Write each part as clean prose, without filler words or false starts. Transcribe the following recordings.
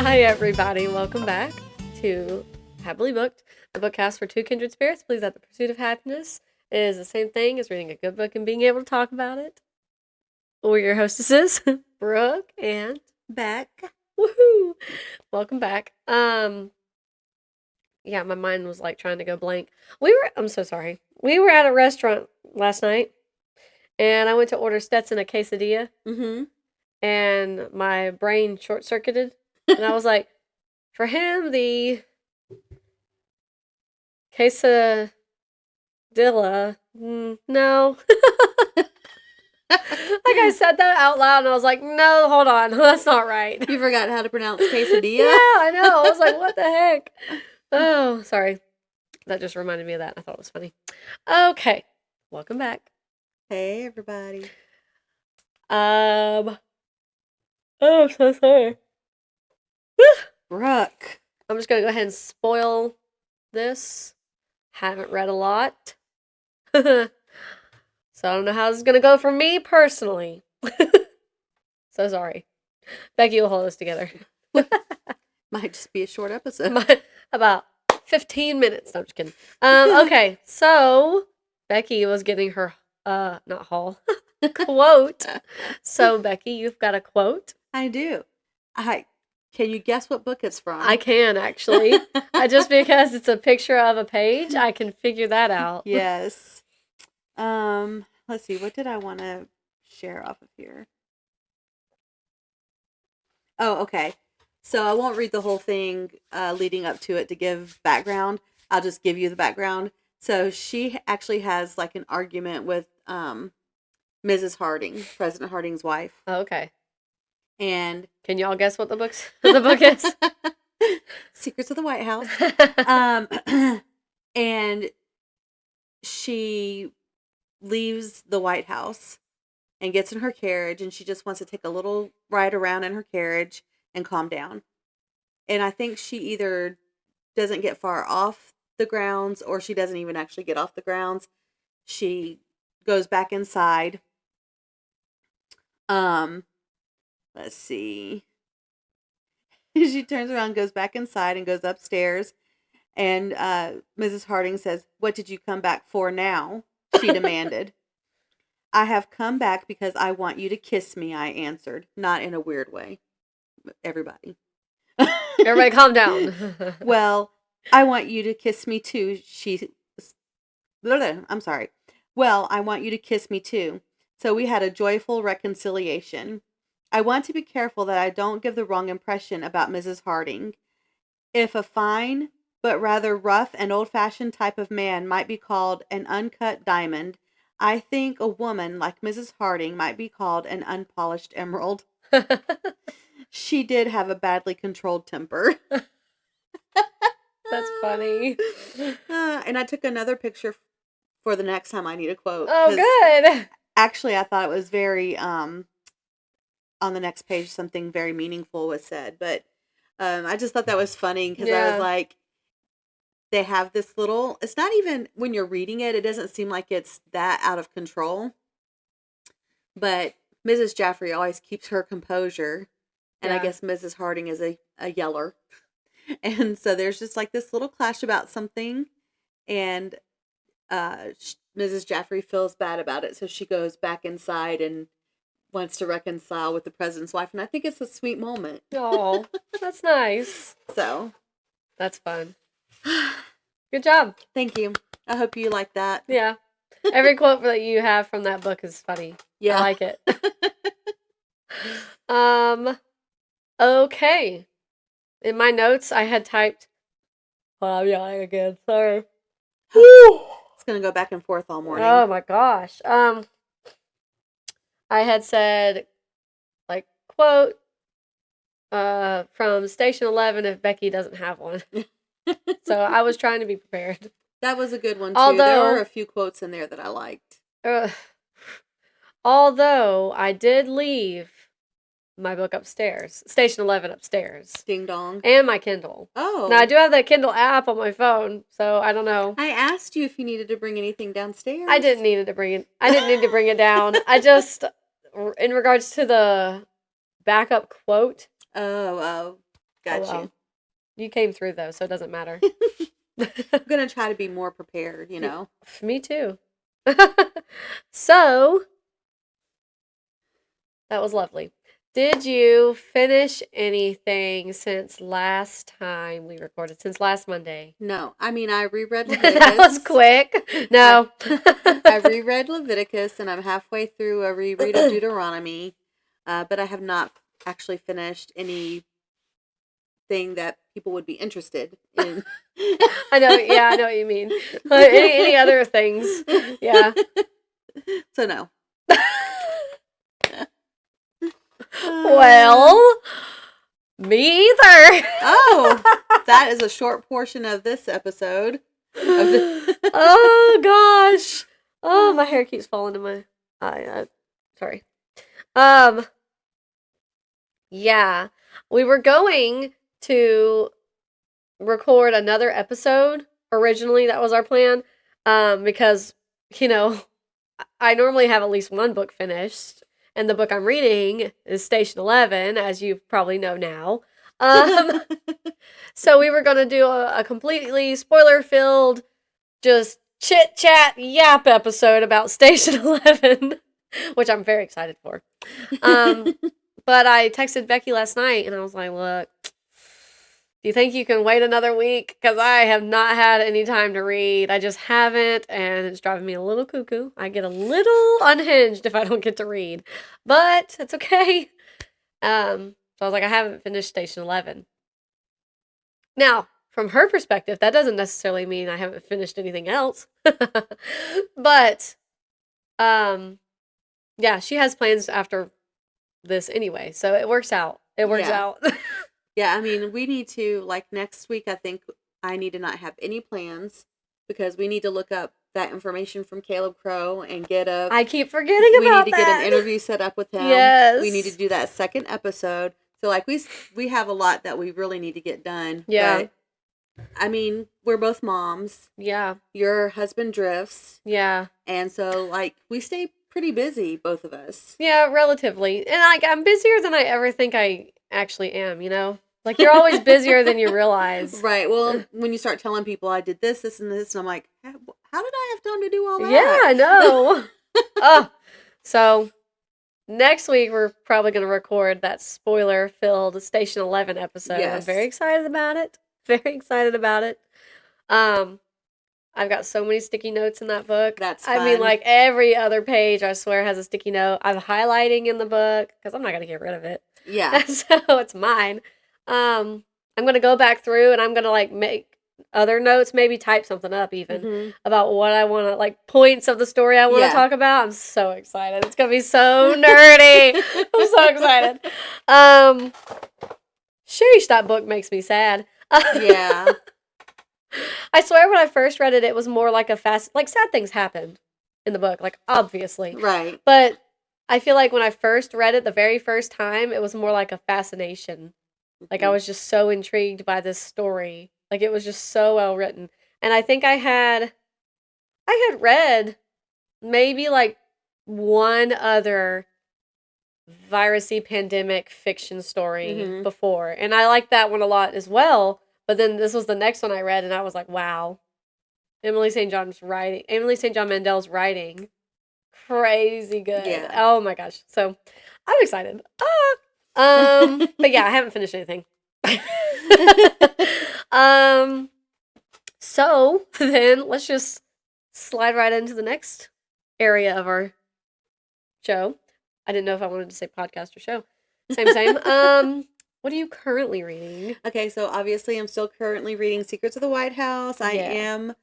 Hi, everybody. Welcome back to Happily Booked, the bookcast for two kindred spirits. Please, that the pursuit of happiness is the same thing as reading a good book and being able to talk about it. We're your hostesses, Brooke and Back. woohoo! Welcome back. Yeah, my mind was like trying to go blank. I'm so sorry. We were at a restaurant last night, and I went to order Stetson a quesadilla, Mm-hmm. and my brain short circuited, and I was like, for him, the quesadilla, no. Like I said that out loud, and I was like, no, hold on, that's not right. You forgot how to pronounce quesadilla? Yeah, I know. I was like, what the heck? Oh, sorry. That just reminded me of that. I thought it was funny. Okay, welcome back. Hey, everybody. Oh, I'm so sorry. Brooke. I'm just gonna go ahead and spoil this. Haven't read a lot. So I don't know how this is gonna go for me personally. So sorry. Becky will hold us together. Might just be a short episode. About 15 minutes. No, I'm just kidding. Okay, so Becky was getting her not haul quote. So Becky, you've got a quote. I do. Can you guess what book it's from? I can actually. Just because it's a picture of a page, I can figure that out. Yes. Let's see. What did I want to share off of here? Oh, okay. So I won't read the whole thing leading up to it to give background. I'll just give you the background. So she actually has like an argument with Mrs. Harding, President Harding's wife. Oh, okay. And can y'all guess what the book is? Secrets of the White House. And she leaves the White House and gets in her carriage, and she just wants to take a little ride around in her carriage and calm down. And I think she either doesn't get far off the grounds, or she doesn't even actually get off the grounds. She goes back inside. Let's see. She turns around, goes back inside, and goes upstairs. And Mrs. Harding says, "What did you come back for now?" she demanded. "I have come back because I want you to kiss me," I answered, not in a weird way. Everybody calm down. "Well, I want you to kiss me too," I'm sorry. "Well, I want you to kiss me too." So we had a joyful reconciliation. I want to be careful that I don't give the wrong impression about Mrs. Harding. If a fine, but rather rough and old-fashioned type of man might be called an uncut diamond, I think a woman like Mrs. Harding might be called an unpolished emerald. She did have a badly controlled temper. That's funny. And I took another picture for the next time I need a quote. Oh, good. Actually, I thought it was very, on the next page, something very meaningful was said. But I just thought that was funny because I was like, they have this little, it's not even, when you're reading it, it doesn't seem like it's that out of control. But Mrs. Jaffrey always keeps her composure. And I guess Mrs. Harding is a yeller. And so there's just like this little clash about something. And Mrs. Jaffrey feels bad about it. So she goes back inside and wants to reconcile with the president's wife. And I think it's a sweet moment. Oh, that's nice. So. That's fun. Good job. Thank you. I hope you like that. Yeah. Every quote that you have from that book is funny. Yeah. I like it. Okay. In my notes, I had typed, I'm yawning again. Sorry. It's going to go back and forth all morning. Oh my gosh. I had said, like, quote, from Station 11 if Becky doesn't have one. So I was trying to be prepared. That was a good one, too. There were a few quotes in there that I liked. Although I did leave my book upstairs. Station 11 upstairs. Ding dong. And my Kindle. Oh. Now, I do have that Kindle app on my phone, so I don't know. I asked you if you needed to bring anything downstairs. I didn't need to bring it down. I just, in regards to the backup quote. Oh. Got well. you. You came through though, so it doesn't matter. I'm gonna try to be more prepared, you know. Me too. So that was lovely. Did you finish anything since last time we recorded? Since last Monday? No, I mean I reread That was Leviticus. quick. No. I reread Leviticus, and I'm halfway through a reread of Deuteronomy, but I have not actually finished anything that people would be interested in. I know. Yeah, I know what you mean. Any other things? Yeah. So no. Well, me either. Oh, that is a short portion of this episode. Oh gosh. Oh, my hair keeps falling in my eye. Sorry. Yeah. We were going to record another episode. Originally, that was our plan. Because, you know, I normally have at least one book finished, and the book I'm reading is Station 11, as you probably know now. So we were going to do a completely spoiler-filled, just chit-chat yap episode about Station 11, which I'm very excited for. But I texted Becky last night, and I was like, look, do you think you can wait another week? Because I have not had any time to read. I just haven't, and it's driving me a little cuckoo. I get a little unhinged if I don't get to read. But it's okay. So I was like, I haven't finished Station 11. Now, from her perspective, that doesn't necessarily mean I haven't finished anything else. But, yeah, she has plans after this anyway, so it works out. It works out. Yeah, I mean, we need to, like, next week, I think I need to not have any plans because we need to look up that information from Caleb Crow and get a... I keep forgetting about that. We need to get an interview set up with him. Yes. We need to do that second episode. So, like, we have a lot that we really need to get done. Yeah. But, I mean, we're both moms. Yeah. Your husband drifts. Yeah. And so, like, we stay pretty busy, both of us. Yeah, relatively. And, like, I'm busier than I ever think I actually am, you know? Like, you're always busier than you realize. Right. Well, when you start telling people I did this, and this, and I'm like, how did I have time to do all that? Yeah, I know. Oh, so next week we're probably going to record that spoiler-filled Station 11 episode. Yes. I'm very excited about it. Very excited about it. I've got so many sticky notes in that book. That's fun. I mean, like, every other page, I swear, has a sticky note. I'm highlighting in the book, because I'm not going to get rid of it. Yeah. So it's mine. I'm going to go back through, and I'm going to, like, make other notes, maybe type something up even, about what I want to, like, points of the story I want to talk about. I'm so excited. It's going to be so nerdy. I'm so excited. Sheesh, that book makes me sad. Yeah. I swear when I first read it, it was more like like, sad things happened in the book, like, obviously. Right. But I feel like when I first read it the very first time, it was more like a fascination. Like, I was just so intrigued by this story. Like, it was just so well written. And I think I had read maybe, like, one other virusy pandemic fiction story before. And I liked that one a lot as well. But then this was the next one I read, and I was like, wow. Emily St. John Mandel's writing. Crazy good. Yeah. Oh my gosh. So I'm excited. But yeah, I haven't finished anything. So then let's just slide right into the next area of our show. I didn't know if I wanted to say podcast or show. Same. What are you currently reading? Okay, so obviously I'm still currently reading Secrets of the White House. I am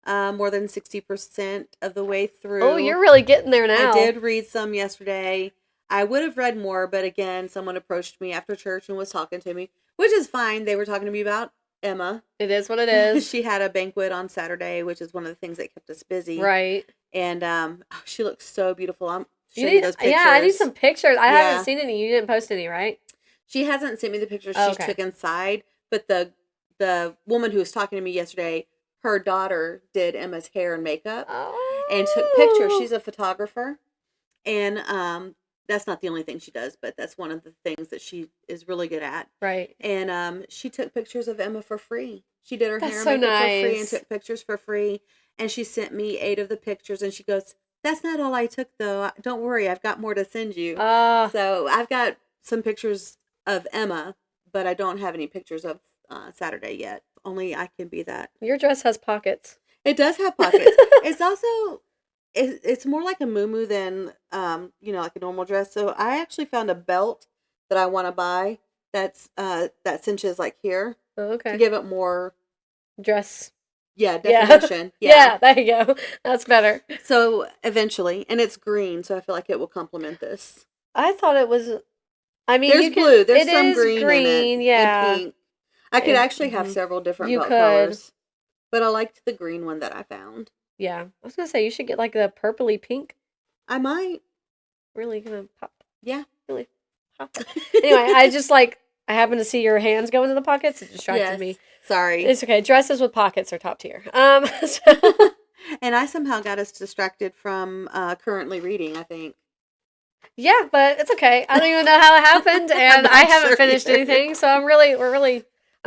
more than 60% of the way through. Oh, you're really getting there now. I did read some yesterday. I would have read more, but again, someone approached me after church and was talking to me, which is fine. They were talking to me about Emma. It is what it is. She had a banquet on Saturday, which is one of the things that kept us busy. Right. And she looks so beautiful. I'm showing you those pictures. Yeah, I need some pictures. I haven't seen any. You didn't post any, right? She hasn't sent me the pictures she took inside, but the woman who was talking to me yesterday, her daughter did Emma's hair and makeup and took pictures. She's a photographer, and that's not the only thing she does, but that's one of the things that she is really good at. Right. And she took pictures of Emma for free. She did her That's hair so and makeup for free and nice. took pictures for free. And she sent me 8 of the pictures, and she goes, "That's not all I took, though. Don't worry, I've got more to send you." So I've got some pictures of Emma, but I don't have any pictures of Saturday yet. Only I can be that. Your dress has pockets. It does have pockets. It's also it's more like a muumuu than like a normal dress. So I actually found a belt that I want to buy that cinches like here Oh, to okay. give it more Dress. definition. Yeah, there you go. That's better. So eventually, and it's green, so I feel like it will complement this. I thought it was. I mean, There's blue. There's it some is green in it, yeah. and pink. I could actually have several different You belt could. colors, but I liked the green one that I found. Yeah, I was gonna say you should get like the purpley pink. I might. Really gonna pop. Yeah. Really pop. Anyway, I happened to see your hands go into the pockets. It distracted me. Sorry. It's okay. Dresses with pockets are top tier. And I somehow got us distracted from currently reading, I think. Yeah, but it's okay. I don't even know how it happened, and I haven't finished anything, so I'm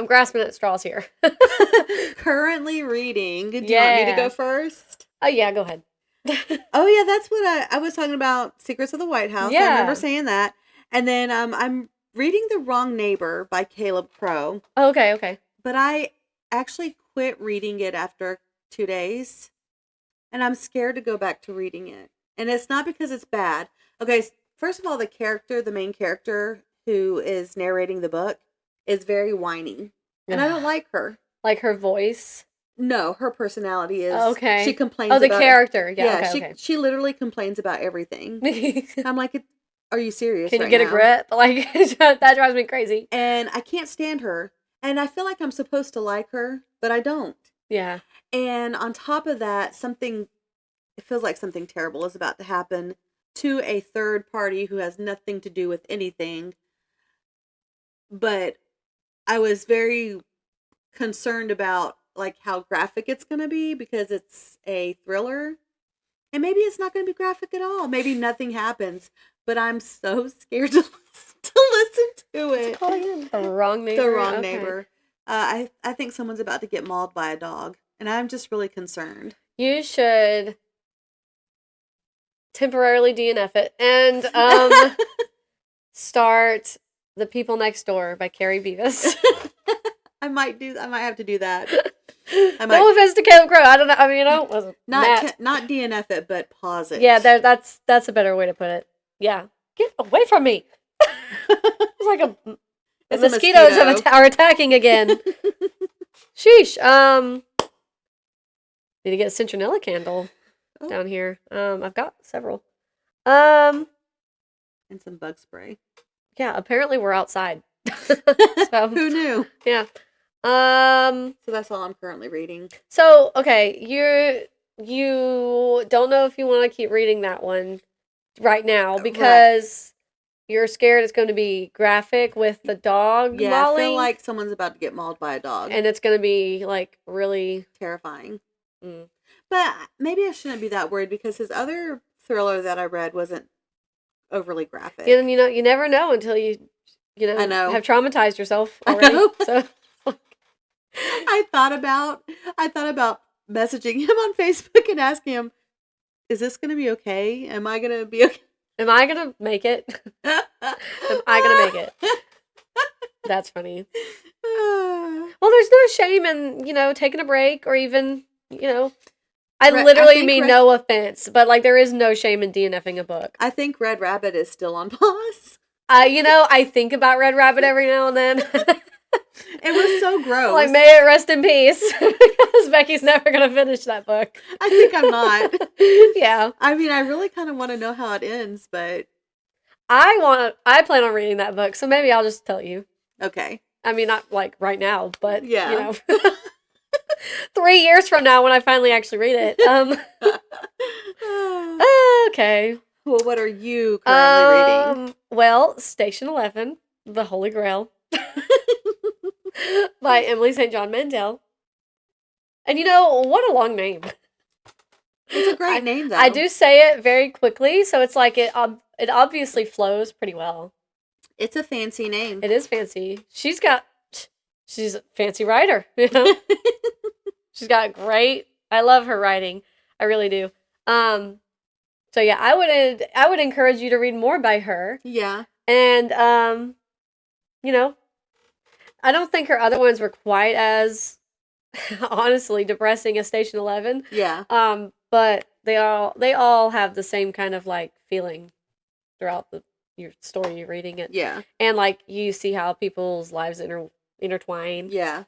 grasping at straws here. Currently reading. Do you want me to go first? Oh yeah, go ahead. Oh yeah, that's what I was talking about. Secrets of the White House. Yeah. I remember saying that. And then I'm reading The Wrong Neighbor by Caleb Crow. Oh, okay. But I actually quit reading it after 2 days. And I'm scared to go back to reading it. And it's not because it's bad. Okay, first of all, the main character who is narrating the book is very whiny. And I don't like her. Like her voice? No, her personality is. Okay. She complains about... the character. Yeah, okay. She literally complains about everything. I'm like, are you serious? Can you get a grip? Like, that drives me crazy. And I can't stand her. And I feel like I'm supposed to like her, but I don't. Yeah. And on top of that, it feels like something terrible is about to happen to a third party who has nothing to do with anything. But I was very concerned about like how graphic it's going to be because it's a thriller. And maybe it's not going to be graphic at all. Maybe nothing happens. But I'm so scared to listen to it. The Wrong Neighbor? The Wrong Neighbor. I think someone's about to get mauled by a dog. And I'm just really concerned. You should temporarily DNF it and start The People Next Door by Carrie Beavis. I might have to do that. No offense to Caleb Crow. I don't know. I mean, not DNF it, but pause it. Yeah, that's a better way to put it. Yeah, get away from me. It's like the mosquitoes are attacking again. Sheesh. Need to get a citronella candle down here. I've got several. And some bug spray. Yeah, apparently we're outside. So, who knew? Yeah. So that's all I'm currently reading. So, okay, you don't know if you want to keep reading that one right now because you're scared it's going to be graphic with the dog mauling. I feel like someone's about to get mauled by a dog. And it's going to be like really terrifying. But maybe I shouldn't be that worried because his other thriller that I read wasn't overly graphic. And you never know until you I know. have traumatized yourself already. I know. So I thought about messaging him on Facebook and asking him, is this going to be okay? Am I going to be okay? Am I going to make it? Am I going to make it? That's funny. Well, there's no shame in, taking a break or even, I literally mean no offense, but like there is no shame in DNFing a book. I think Red Rabbit is still on pause. I think about Red Rabbit every now and then. It was so gross. Like, may it rest in peace. Because Becky's never going to finish that book. I think I'm not. Yeah. I mean, I really kind of want to know how it ends, but... I plan on reading that book, so maybe I'll just tell you. Okay. I mean, not like right now, but, yeah. 3 years from now when I finally actually read it. Okay. Well, what are you currently reading? Well, Station 11, The Holy Grail. By Emily St. John Mandel. And what a long name. It's a great name, though. I do say it very quickly, so it's like it obviously flows pretty well. It's a fancy name. It is fancy. She's a fancy writer, you know? She's got great, I love her writing. I really do. So yeah, I would encourage you to read more by her. Yeah. And, you know, I don't think her other ones were quite as, honestly, depressing as Station 11. Yeah. But they all have the same kind of, like, feeling throughout your story you're reading it. Yeah. And, like, you see how people's lives intertwine. Yeah.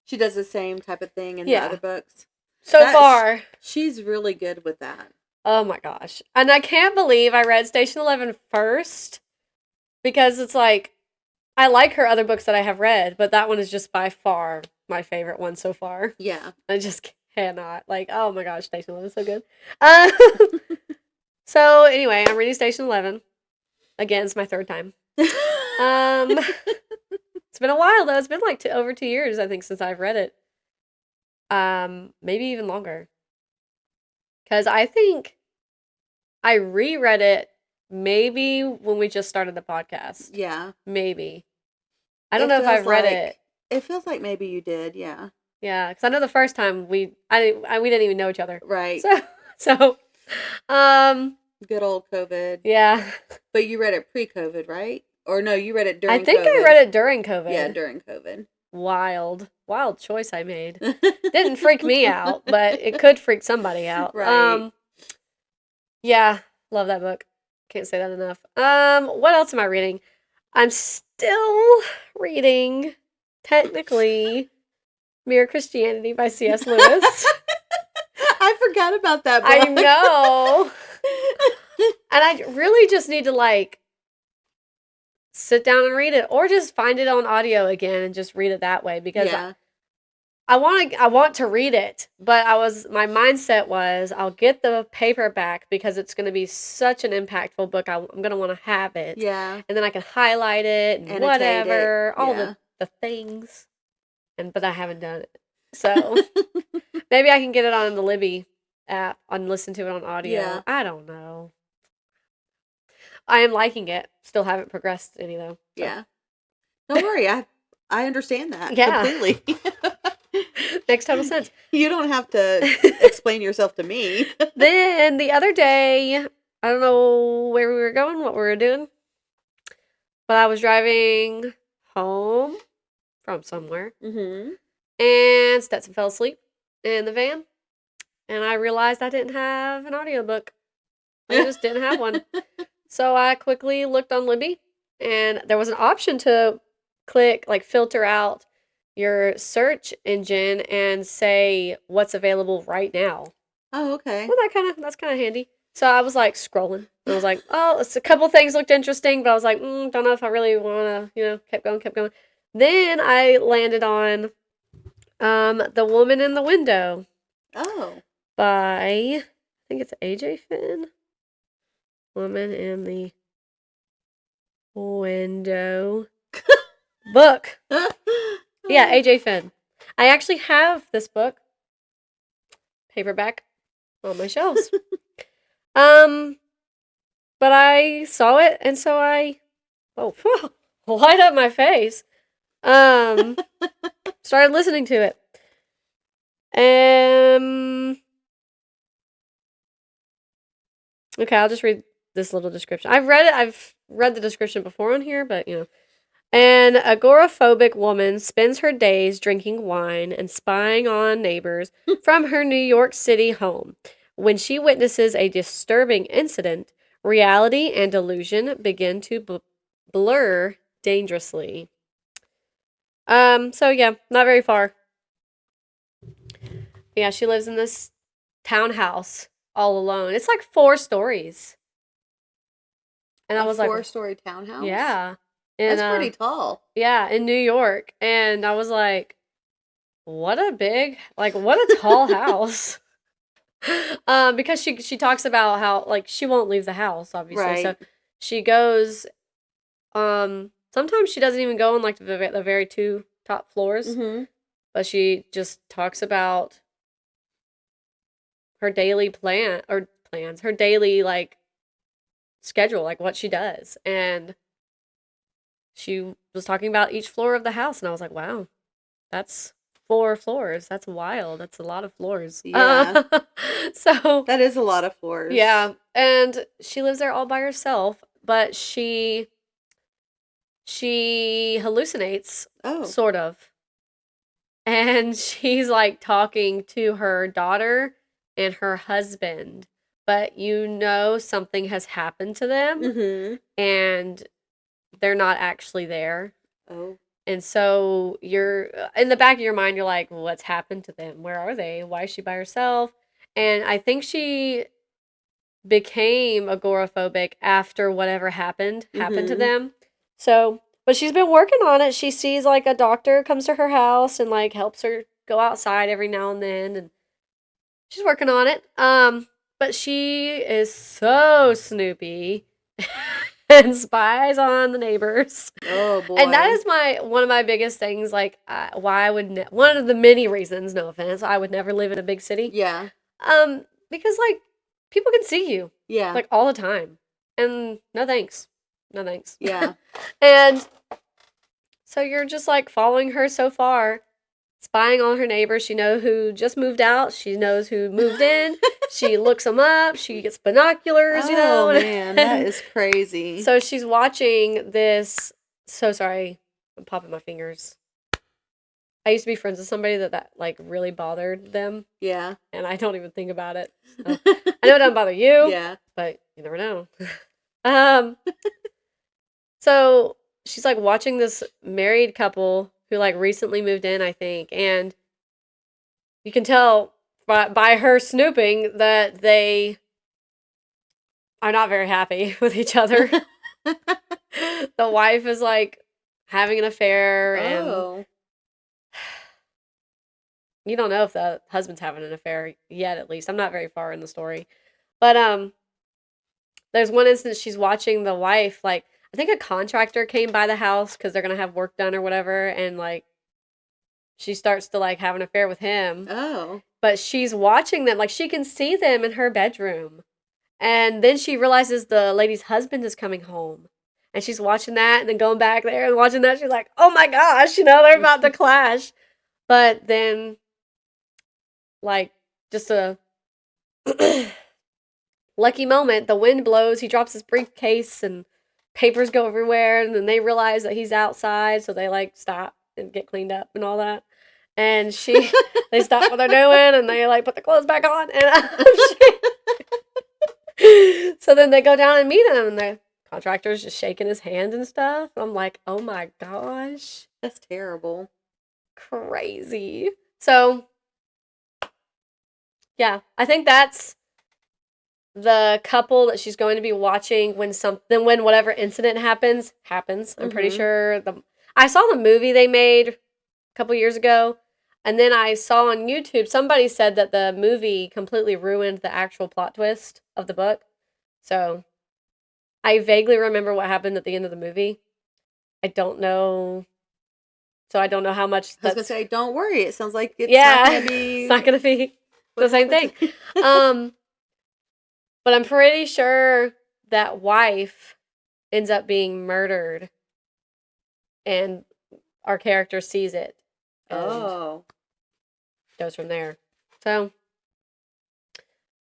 She does the same type of thing in the Yeah. other books. So far. She's really good with that. Oh my gosh. And I can't believe I read Station 11 first, because it's like, I like her other books that I have read, but that one is just by far my favorite one so far. Yeah. I just cannot. Like, oh my gosh, Station 11 is so good. So anyway, I'm reading Station 11. Again, it's my third time. It's been a while though. It's been like over 2 years, I think, since I've read it. Maybe even longer. Because I think I reread it maybe when we just started the podcast. Yeah. Maybe. I don't know if I've read it. It feels like maybe you did, yeah. Yeah, because I know the first time we didn't even know each other. Right. So, good old COVID. Yeah. But you read it pre-COVID, right? Or no, you read it during COVID. I think I read it during COVID. Yeah, during COVID. Wild choice I made. Didn't freak me out, but it could freak somebody out. Right. Yeah, love that book. Can't say that enough. What else am I reading? I'm still reading, technically, Mere Christianity by C.S. Lewis. I forgot about that book. I know. And I really just need to, like, sit down and read it, or just find it on audio again and just read it that way, because I want to read it, but my mindset was I'll get the paperback because it's going to be such an impactful book. I'm going to want to have it. Yeah. And then I can highlight it and annotate whatever, it. all the things. But I haven't done it. So maybe I can get it on the Libby app and listen to it on audio. Yeah. I don't know. I am liking it. Still haven't progressed any though. So. Yeah. Don't worry. I understand that completely. Makes total sense. You don't have to explain yourself to me. Then the other day, I don't know where we were going, what we were doing, but I was driving home from somewhere, and Stetson fell asleep in the van, and I realized I didn't have an audiobook. I just didn't have one. So I quickly looked on Libby, and there was an option to click, like, filter out your search engine and say what's available right now. Oh, okay. Well, that's kind of handy. So I was like scrolling. I was like, oh, it's a couple things looked interesting, but I was like, don't know if I really want to, kept going. Then I landed on The Woman in the Window. Oh. By, I think it's A.J. Finn. Woman in the Window book. Yeah, A.J. Finn. I actually have this book, paperback, on my shelves. But I saw it, and so light up my face. Started listening to it. Okay, I'll just read this little description. I've read the description before on here, but An agoraphobic woman spends her days drinking wine and spying on neighbors from her New York City home. When she witnesses a disturbing incident, reality and illusion begin to blur dangerously. So yeah, not very far. Yeah, she lives in this townhouse all alone. It's like 4 stories. And I was like, 4-story townhouse? Yeah. That's pretty tall. Yeah, in New York. And I was like, what a tall house. Because she talks about how, like, she won't leave the house, obviously. Right. So she goes, sometimes she doesn't even go on, like, the very 2 top floors. Mm-hmm. But she just talks about her daily plans, her daily, like, schedule, like what she does. And she was talking about each floor of the house, and I was like, wow, that's 4 floors. That's wild. That's a lot of floors. Yeah. So That is a lot of floors. yeah, and she lives there all by herself, but she hallucinates, Oh. sort of. And she's like talking to her daughter and her husband, but something has happened to them Mm-hmm. and they're not actually there. Oh. And so you're in the back of your mind, you're like, what's happened to them? Where are they? Why is she by herself? And I think she became agoraphobic after whatever happened to Mm-hmm. them. So, but she's been working on it. She sees like a doctor comes to her house and like helps her go outside every now and then, and she's working on it. But she is so snoopy and spies on the neighbors. Oh boy. And that is one of my biggest things. Like, why I would one of the many reasons. No offense, I would never live in a big city. Yeah. Because like people can see you. Yeah. Like all the time, and no thanks, no thanks. Yeah. And so you're just like following her so far, spying on her neighbors. She knows who just moved out. She knows who moved in. She looks them up. She gets binoculars, Oh man, that is crazy. So she's watching this. So sorry, I'm popping my fingers. I used to be friends with somebody that like really bothered them. Yeah. And I don't even think about it. So. I know it doesn't bother you. Yeah. But you never know. So she's like watching this married couple who like recently moved in, I think, and you can tell by her snooping that they are not very happy with each other. The wife is like having an affair, and you don't know if the husband's having an affair yet, at least. I'm not very far in the story. But there's one instance she's watching the wife, like, I think a contractor came by the house because they're going to have work done or whatever, and, like, she starts to, like, have an affair with him. Oh. But she's watching them. Like, she can see them in her bedroom. And then she realizes the lady's husband is coming home. And she's watching that and then going back there and watching that. She's like, oh my gosh, they're about to clash. But then, like, just a lucky moment, the wind blows, he drops his briefcase and papers go everywhere, and then they realize that he's outside, so they like stop and get cleaned up and all that. And they stop what they're doing and they like put the clothes back on, and so then they go down and meet him, and the contractor's just shaking his hand and stuff. I'm like, oh my gosh, that's terrible, crazy. So yeah, I think that's the couple that she's going to be watching when whatever incident happens. I'm pretty sure I saw the movie they made a couple years ago, and then I saw on YouTube somebody said that the movie completely ruined the actual plot twist of the book. So I vaguely remember what happened at the end of the movie. I don't know. So I don't know how much. I was gonna say, don't worry. It sounds like it's not gonna be. It's not gonna be the same thing. But I'm pretty sure that wife ends up being murdered, and our character sees it. And goes from there. So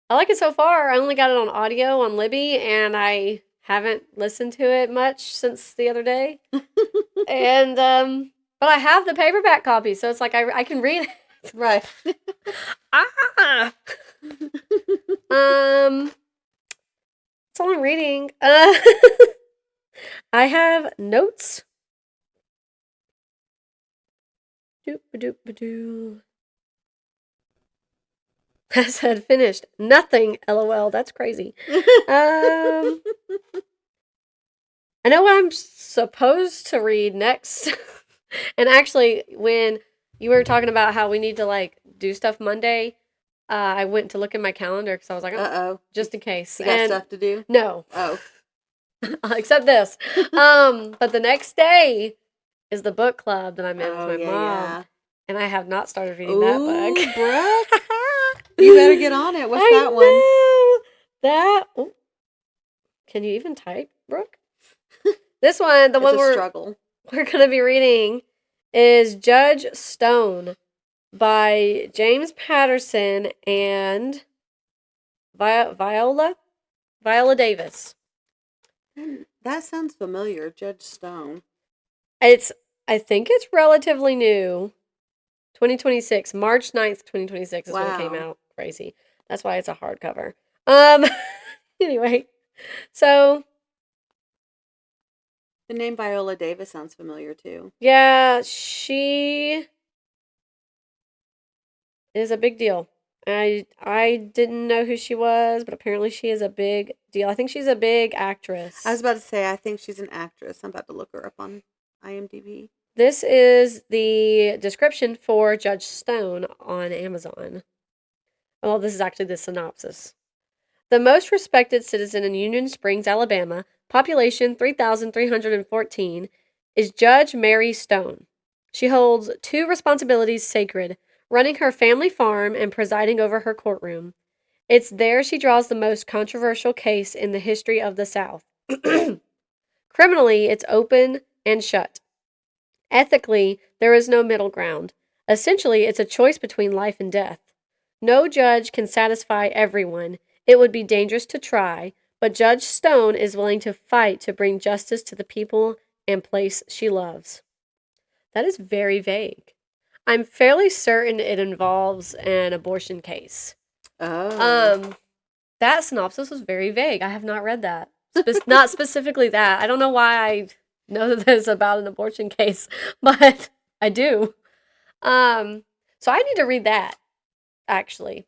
I like it so far. I only got it on audio on Libby, and I haven't listened to it much since the other day. And but I have the paperback copy, so it's like I can read it. Right. That's all I'm reading. I have notes. Doop-a-doop-a-doo. I said finished. Nothing. LOL. That's crazy. I know what I'm supposed to read next. And actually, when you were talking about how we need to like do stuff Monday, I went to look in my calendar because I was like, oh, just in case. You got stuff to do? No. Oh. Except this. But the next day is the book club that I'm in with my mom. Yeah. And I have not started reading that book. Brooke. You better get on it. What's that one? That. Can you even type, Brooke? This one, the It's one a struggle. we're going to be reading is Judge Stone by James Patterson and Viola Davis. That sounds familiar, Judge Stone. I think it's relatively new. 2026, March 9th, 2026 is when it came out. Crazy. That's why it's a hardcover. Anyway, so the name Viola Davis sounds familiar too. Yeah, she is a big deal. I didn't know who she was, but apparently she is a big deal. I think she's a big actress. I was about to say, I think she's an actress. I'm about to look her up on IMDb. This is the description for Judge Stone on Amazon. Well, this is actually the synopsis. The most respected citizen in Union Springs, Alabama, population 3,314, is Judge Mary Stone. She holds two responsibilities sacred: running her family farm and presiding over her courtroom. It's there she draws the most controversial case in the history of the South. Criminally, it's open and shut. Ethically, there is no middle ground. Essentially, it's a choice between life and death. No judge can satisfy everyone. It would be dangerous to try, but Judge Stone is willing to fight to bring justice to the people and place she loves. That is very vague. I'm fairly certain it involves an abortion case. Oh. That synopsis was very vague. I have not read that. Not specifically that. I don't know why I know that it's about an abortion case, but I do. So I need to read that, actually.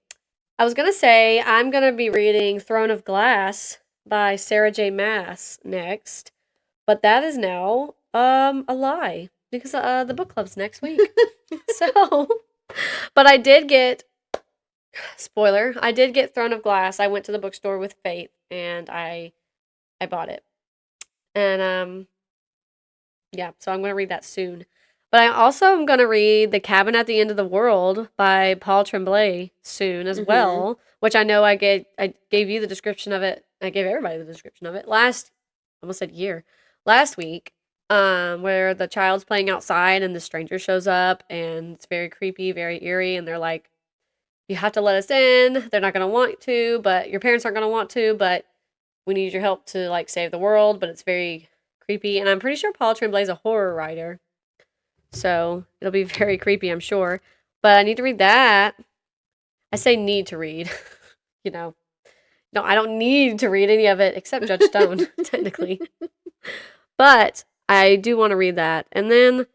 I was going to say I'm going to be reading Throne of Glass by Sarah J. Maas next, but that is now a lie because the book club's next week. So, but I did get, spoiler, I did get Throne of Glass. I went to the bookstore with Faith and I bought it. And yeah, so I'm going to read that soon. But I also am going to read The Cabin at the End of the World by Paul Tremblay soon as well, which I know I gave you the description of it. I gave everybody the description of it last week, where the child's playing outside and the stranger shows up and it's very creepy, very eerie, and they're like, you have to let us in. They're not going to want to, but your parents aren't going to want to, but we need your help to like save the world, but it's very creepy. And I'm pretty sure Paul Tremblay is a horror writer. So it'll be very creepy, I'm sure. But I need to read that. I say need to read. No, I don't need to read any of it except Judge Stone, technically. But I do want to read that. And then,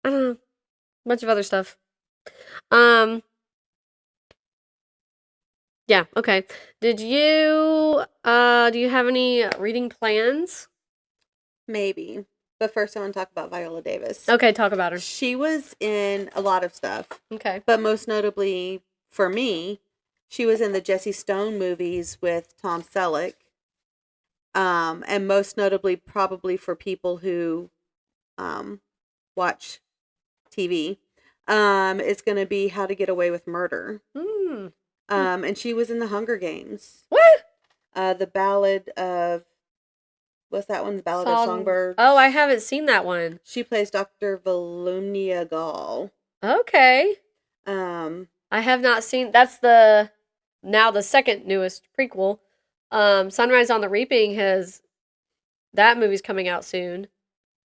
I don't know, a bunch of other stuff. Yeah, okay. Do you have any reading plans? Maybe. But first I want to talk about Viola Davis. Okay, talk about her. She was in a lot of stuff. Okay. But most notably for me, she was in the Jesse Stone movies with Tom Selleck. And most notably probably for people who watch TV, it's going to be How to Get Away with Murder. And she was in the Hunger Games. What? The Ballad of... What's that one? The Ballad of Songbirds. Oh, I haven't seen that one. She plays Dr. Volumnia Gaul. Okay. I have not seen... That's now the second newest prequel. Sunrise on the Reaping that movie's coming out soon.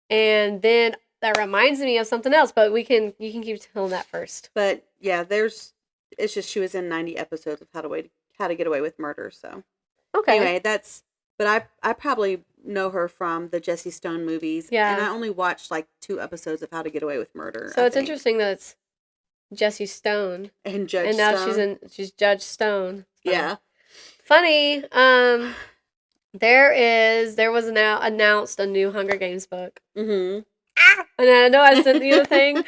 And then that reminds me of something else, but you can keep telling that first. But yeah, it's just she was in 90 episodes of How to Get Away with Murder, so. Okay. Anyway, but I probably know her from the Jesse Stone movies. Yeah. And I only watched like 2 episodes of How to Get Away with Murder. So it's interesting that it's Jesse Stone. And Judge Stone. And now she's Judge Stone. Yeah. Funny. There was now announced a new Hunger Games book. Mm-hmm. And I know I sent you the thing,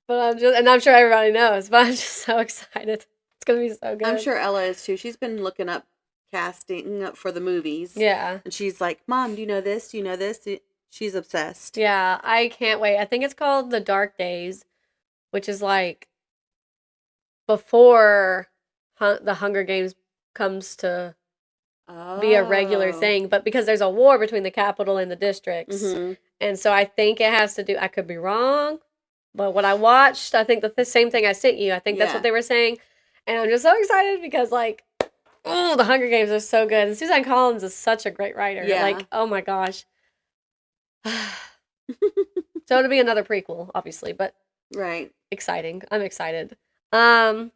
but I'm sure everybody knows, but I'm just so excited. It's going to be so good. I'm sure Ella is too. She's been looking up casting for the movies. Yeah. And she's like, Mom, do you know this? Do you know this? She's obsessed. Yeah, I can't wait. I think it's called The Dark Days, which is like before the Hunger Games comes to be a regular Oh. thing, but because there's a war between the capital and the districts. Mm-hmm. And so I think it has to do, I could be wrong, but what I watched, I think the same thing I sent you, I think that's what they were saying. And I'm just so excited because, like, oh, the Hunger Games are so good. And Suzanne Collins is such a great writer. Yeah. Like, oh my gosh. So it'll be another prequel, obviously, but Right. exciting. I'm excited. I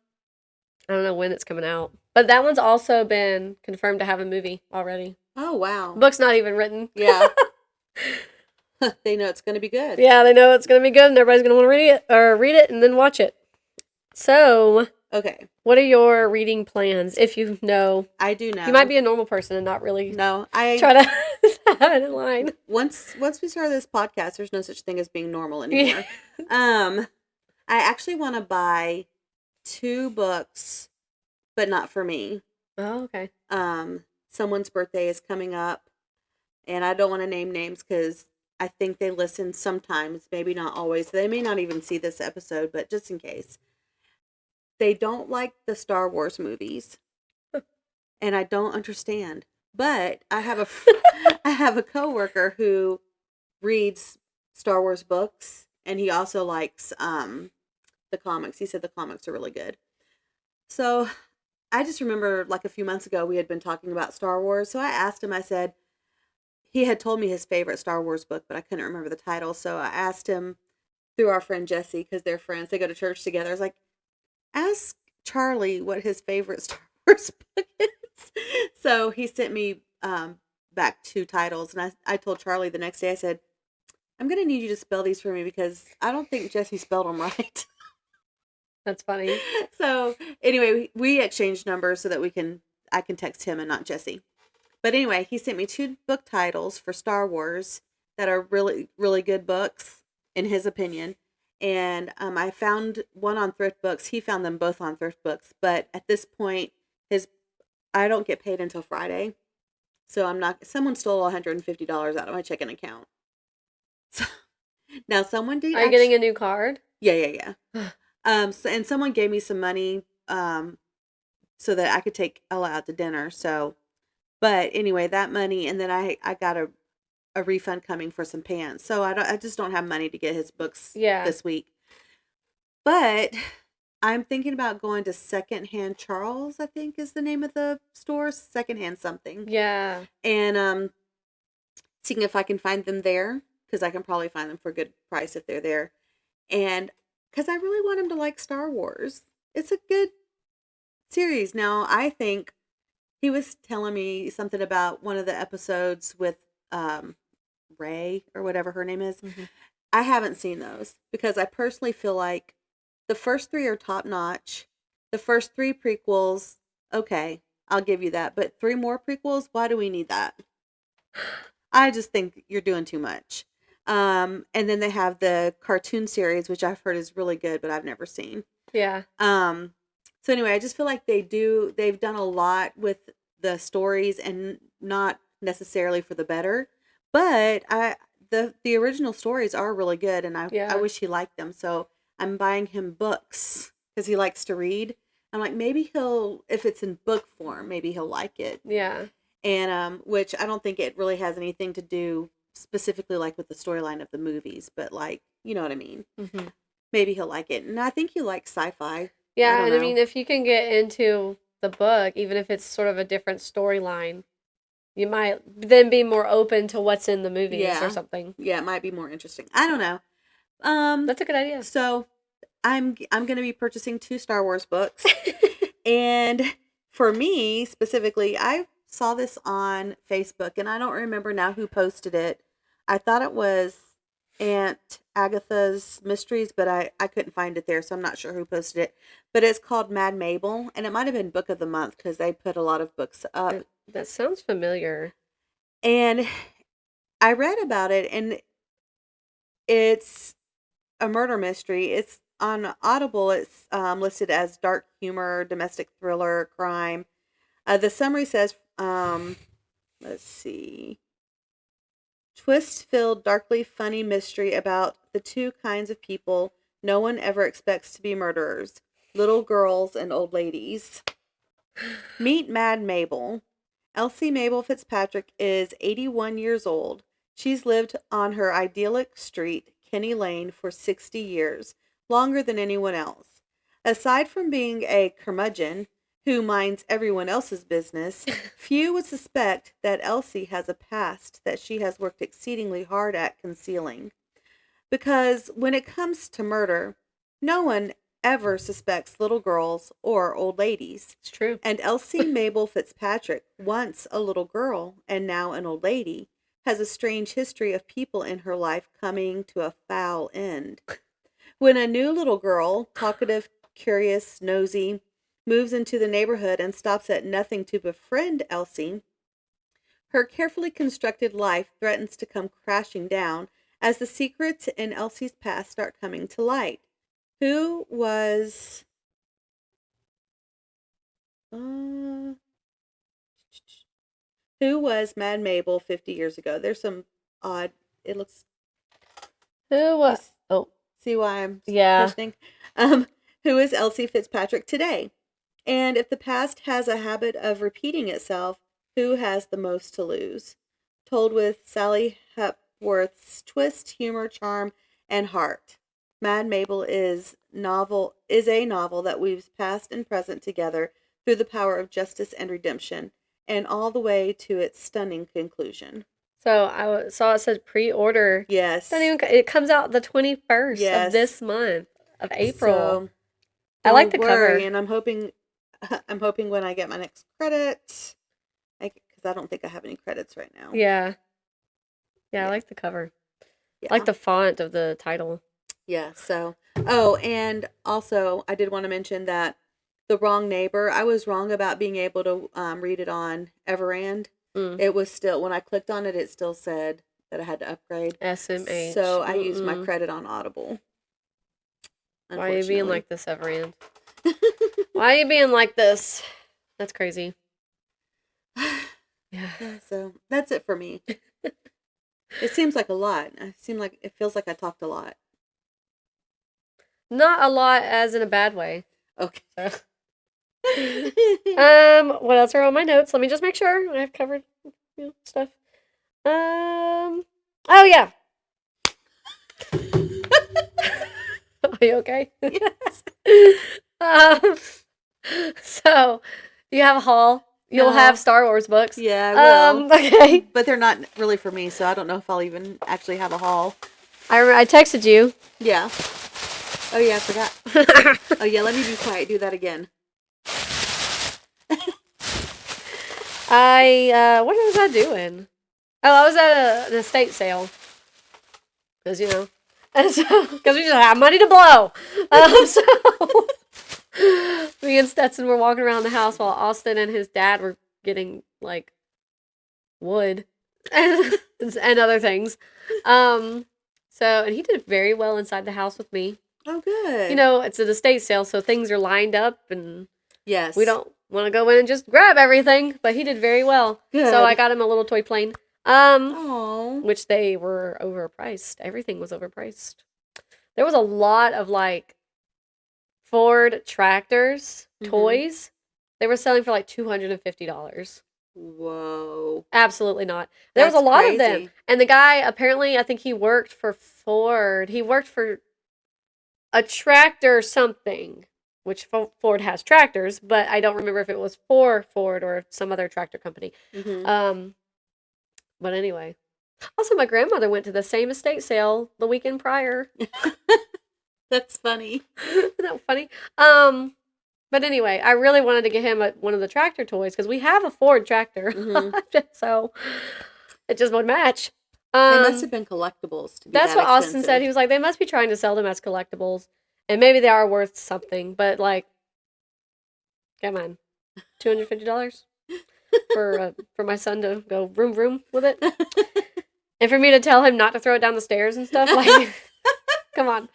don't know when it's coming out, but that one's also been confirmed to have a movie already. Oh, wow. The book's not even written. Yeah. They know it's going to be good. Yeah, they know it's going to be good, and everybody's going to want to read it and then watch it. So, okay. What are your reading plans? If you know, I do know. You might be a normal person and not really. No, I try to have it in line. Once we start this podcast, there's no such thing as being normal anymore. I actually want to buy 2 books, but not for me. Oh, okay. Someone's birthday is coming up, and I don't want to name names because I think they listen sometimes, maybe not always. They may not even see this episode, but just in case. They don't like the Star Wars movies, and I don't understand. But I have a coworker who reads Star Wars books, and he also likes the comics. He said the comics are really good. So I just remember, like, a few months ago we had been talking about Star Wars. So I asked him. I said, he had told me his favorite Star Wars book, but I couldn't remember the title. So I asked him through our friend Jesse, because they're friends. They go to church together. I was like, ask Charlie what his favorite Star Wars book is. So he sent me back 2 titles, and I told Charlie the next day, I said, I'm going to need you to spell these for me because I don't think Jesse spelled them right. That's funny. So anyway, we exchanged numbers so that I can text him and not Jesse. But anyway, he sent me 2 book titles for Star Wars that are really, really good books, in his opinion. And I found one on Thrift Books. He found them both on Thrift Books. But at this point, I don't get paid until Friday. So someone stole $150 out of my checking account. So now someone did. Are you getting a new card? Yeah. And someone gave me some money so that I could take Ella out to dinner. So, but anyway, that money, and then I got a refund coming for some pants. So I just don't have money to get his books this week. But I'm thinking about going to Secondhand Charles, I think is the name of the store. Secondhand something. Yeah. And seeing if I can find them there, because I can probably find them for a good price if they're there. And because I really want him to like Star Wars. It's a good series. Now, I think he was telling me something about one of the episodes with Rey or whatever her name is. Mm-hmm. I haven't seen those because I personally feel like the first 3 are top notch. The first 3 prequels, okay, I'll give you that. But 3 more prequels, why do we need that? I just think you're doing too much. And then they have the cartoon series, which I've heard is really good, but I've never seen. Yeah. So anyway, I just feel like they've done a lot with the stories and not necessarily for the better, but the original stories are really good, and I wish he liked them. So I'm buying him books because he likes to read. I'm like, maybe if it's in book form, maybe he'll like it. Yeah. And which I don't think it really has anything to do specifically like with the storyline of the movies, but like, you know what I mean? Mm-hmm. Maybe he'll like it. And I think he likes sci-fi. Yeah, I mean, if you can get into the book, even if it's sort of a different storyline, you might then be more open to what's in the movies or something. Yeah, it might be more interesting. I don't know. That's a good idea. So I'm going to be purchasing 2 Star Wars books. And for me specifically, I saw this on Facebook, and I don't remember now who posted it. I thought it was Aunt Agatha's Mysteries, but I couldn't find it there, so I'm not sure who posted it. But it's called Mad Mabel, and it might have been Book of the Month because they put a lot of books up. That sounds familiar. And I read about it, and it's a murder mystery. It's on Audible. It's listed as dark humor, domestic thriller, crime. The summary says, let's see, twist-filled, darkly funny mystery about the 2 kinds of people no one ever expects to be murderers, little girls and old ladies. Meet Mad Mabel, Elsie Mabel Fitzpatrick is 81 years old. She's lived on her idyllic street, Kenny Lane, for 60 years, longer than anyone else. Aside from being a curmudgeon who minds everyone else's business, few would suspect that Elsie has a past that she has worked exceedingly hard at concealing. Because when it comes to murder, no one ever suspects little girls or old ladies. It's true. And Elsie Mabel Fitzpatrick, once a little girl and now an old lady, has a strange history of people in her life coming to a foul end. When a new little girl, talkative, curious, nosy, moves into the neighborhood and stops at nothing to befriend Elsie, her carefully constructed life threatens to come crashing down as the secrets in Elsie's past start coming to light. Who was Mad Mabel 50 years ago? There's some odd. It looks. Who was? Oh, see why I'm yeah. questioning. Who is Elsie Fitzpatrick today? And if the past has a habit of repeating itself, who has the most to lose? Told with Sally Hepworth's twist, humor, charm, and heart. Mad Mabel is a novel that weaves past and present together through the power of justice and redemption, and all the way to its stunning conclusion. So I saw it said pre-order. Yes. It comes out the 21st of this month of April. So, I like the cover, and I'm hoping when I get my next credit, because I don't think I have any credits right now. Yeah. I like the cover. Yeah. I like the font of the title. Yeah, so. Oh, and also, I did want to mention that The Wrong Neighbor, I was wrong about being able to read it on Everand. It was still, when I clicked on it, it still said that I had to upgrade. SMH. So I used my credit on Audible. Why are you being like this, Everand? Why are you being like this? That's crazy. Yeah. So that's it for me. It seems like a lot. It feels like I talked a lot. Not a lot as in a bad way. Okay. What else are on my notes? Let me just make sure I've covered stuff. Oh yeah. Are you okay? Yes. So you have a haul. You'll have Star Wars books. Yeah, I will. Okay. But they're not really for me, so I don't know if I'll even actually have a haul. I texted you. Yeah. Oh yeah, I forgot. Oh yeah, let me be quiet. Do that again. What was I doing? Oh, I was at an estate sale. Because, because we just have money to blow. So me and Stetson were walking around the house while Austin and his dad were getting, like, wood and other things. And he did very well inside the house with me. Oh, good. It's an estate sale, so things are lined up, and yes, we don't want to go in and just grab everything, but he did very well. Good. So I got him a little toy plane. Aww. Which they were overpriced. Everything was overpriced. There was a lot of, like, Ford tractors, toys. They were selling for like $250. Whoa. Absolutely not. There was a lot of them. And the guy, apparently, I think he worked for Ford. He worked for a tractor something, which Ford has tractors, but I don't remember if it was for Ford or some other tractor company. But anyway. Also, my grandmother went to the same estate sale the weekend prior. That's funny. Isn't that funny? But anyway, I really wanted to get him one of the tractor toys because we have a Ford tractor. So it just would match. They must have been collectibles to be That's what expensive. Austin said. He was like, they must be trying to sell them as collectibles. And maybe they are worth something. But, like, come on. $250 for my son to go vroom vroom with it. And for me to tell him not to throw it down the stairs and stuff. Like, come on.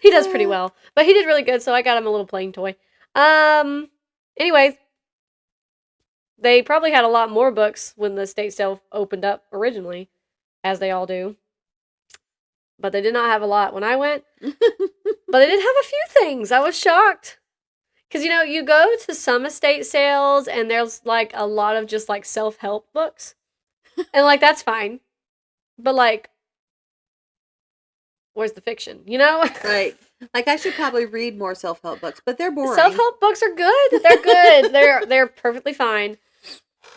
He does pretty well. But he did really good, so I got him a little playing toy. Anyway, they probably had a lot more books when the estate sale opened up originally, as they all do. But they did not have a lot when I went. But they did have a few things. I was shocked. Because, you go to some estate sales and there's, like, a lot of just, like, self-help books. And, like, that's fine. But, like, where's the fiction, Right. Like, I should probably read more self-help books, but they're boring. Self-help books are good. They're good. They're perfectly fine.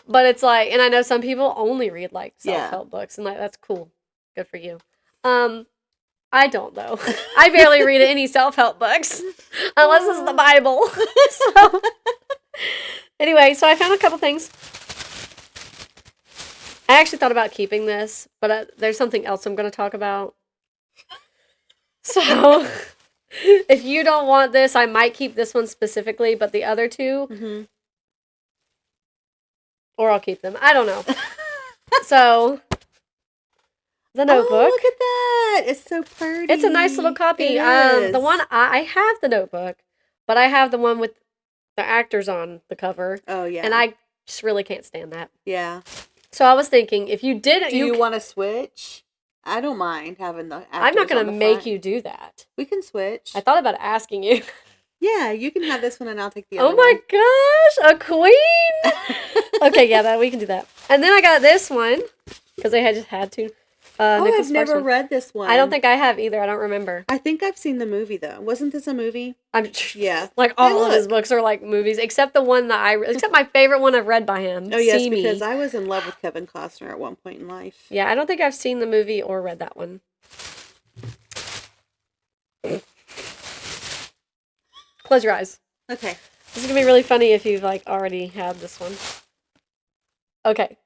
But it's like, and I know some people only read, like, self-help books, and, like, that's cool. Good for you. I don't, though. I barely read any self-help books. Unless it's the Bible. So, anyway, so I found a couple things. I actually thought about keeping this, but there's something else I'm going to talk about. So, if you don't want this, I might keep this one specifically, but the other two, or I'll keep them. I don't know. So, the Notebook. Oh, look at that! It's so pretty. It's a nice little copy. The one I have the Notebook, but I have the one with the actors on the cover. Oh yeah. And I just really can't stand that. Yeah. So I was thinking, if you did, do you want to switch? I don't mind having the actors. I'm not going to make you do that. We can switch. I thought about asking you. Yeah, you can have this one and I'll take the other one. Oh my gosh, a queen! Okay, yeah, we can do that. And then I got this one, because I just had to. I've never read this one. I don't think I have either. I don't remember. I think I've seen the movie, though. Wasn't this a movie? Yeah. Like, all of his books are like movies, except the one that except my favorite one I've read by him. Oh, yes, because I was in love with Kevin Costner at one point in life. Yeah, I don't think I've seen the movie or read that one. Close your eyes. Okay. This is going to be really funny if you've, like, already had this one. Okay.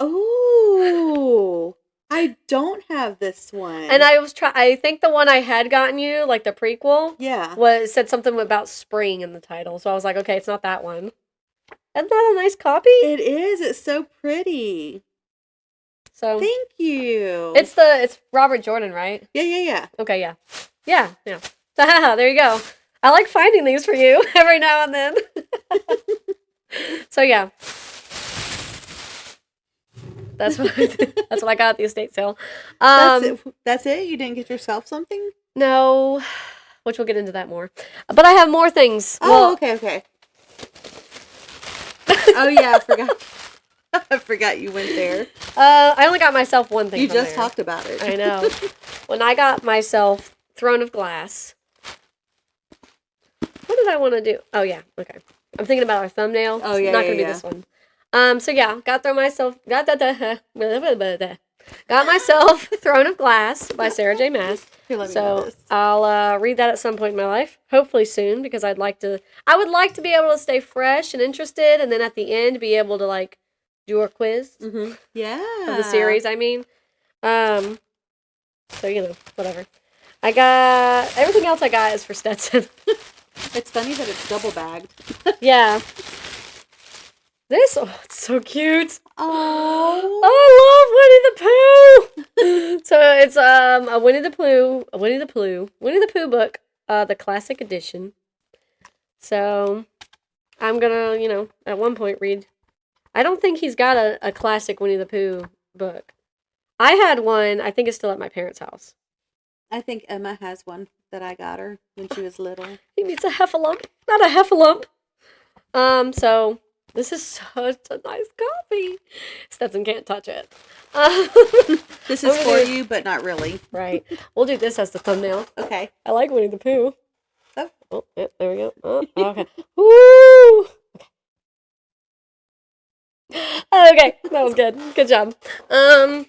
Oh, I don't have this one. And I think the one I had gotten you, like the prequel, said something about spring in the title. So I was like, okay, it's not that one. Isn't that a nice copy? It is. It's so pretty. So thank you. It's Robert Jordan, right? Yeah. Okay, yeah. Yeah. There you go. I like finding these for you every now and then. So yeah. That's what I got at the estate sale. That's it? You didn't get yourself something? No, which we'll get into that more. But I have more things. Oh, okay. Oh yeah, I forgot. I forgot you went there. I only got myself one thing. You just talked about it. I know. When I got myself Throne of Glass. What did I want to do? Oh yeah, okay. I'm thinking about our thumbnail. Oh yeah, it's not gonna be this one. So yeah, got myself Throne of Glass by Sarah J. Maas. So I'll read that at some point in my life, hopefully soon, because I would like to be able to stay fresh and interested, and then at the end be able to like do a quiz. Mm-hmm. Yeah. Of the series, I mean. So whatever. I got everything else I got is for Stetson. It's funny that it's double bagged. Yeah. It's so cute. Oh, I love Winnie the Pooh. So it's a Winnie the Pooh book, the classic edition. So I'm gonna, at one point read. I don't think he's got a classic Winnie the Pooh book. I had one. I think it's still at my parents' house. I think Emma has one that I got her when she was little. He needs a heffalump, not a heffalump. So. This is such a nice copy. Stetson can't touch it. This is for you, but not really. Right. We'll do this as the thumbnail. Okay. I like Winnie the Pooh. Oh, yeah, there we go. Oh, okay. Woo! Okay, that was good. Good job. Then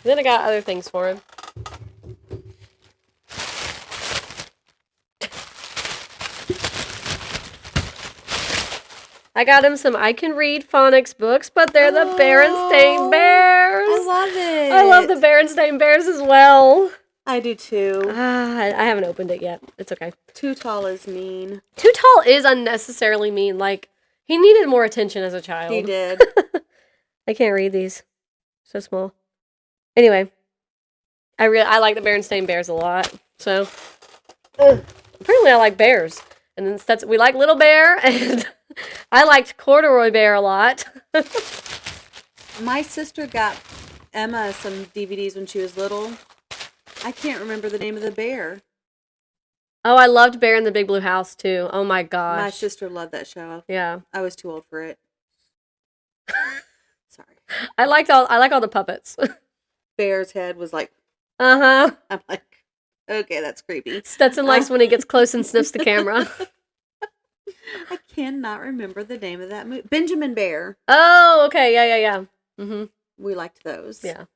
I got other things for him. I got him some I Can Read phonics books, but they're the Berenstain Bears. I love it. I love the Berenstain Bears as well. I do too. I haven't opened it yet. It's okay. Too Tall is mean. Too Tall is unnecessarily mean. Like, he needed more attention as a child. He did. I can't read these. So small. Anyway. I like the Berenstain Bears a lot. So, apparently I like bears. And then we like Little Bear, and I liked Corduroy Bear a lot. My sister got Emma some DVDs when she was little. I can't remember the name of the bear. Oh, I loved Bear in the Big Blue House too. Oh my My gosh. sister loved that show. Yeah. I was too old for it. Sorry. I like all the puppets. Bear's head was like, Uh-huh. I'm like, okay, that's creepy. Stetson likes when he gets close and sniffs the camera. I cannot remember the name of that movie. Benjamin Bear. Oh, okay. Yeah. Mm-hmm. We liked those. Yeah.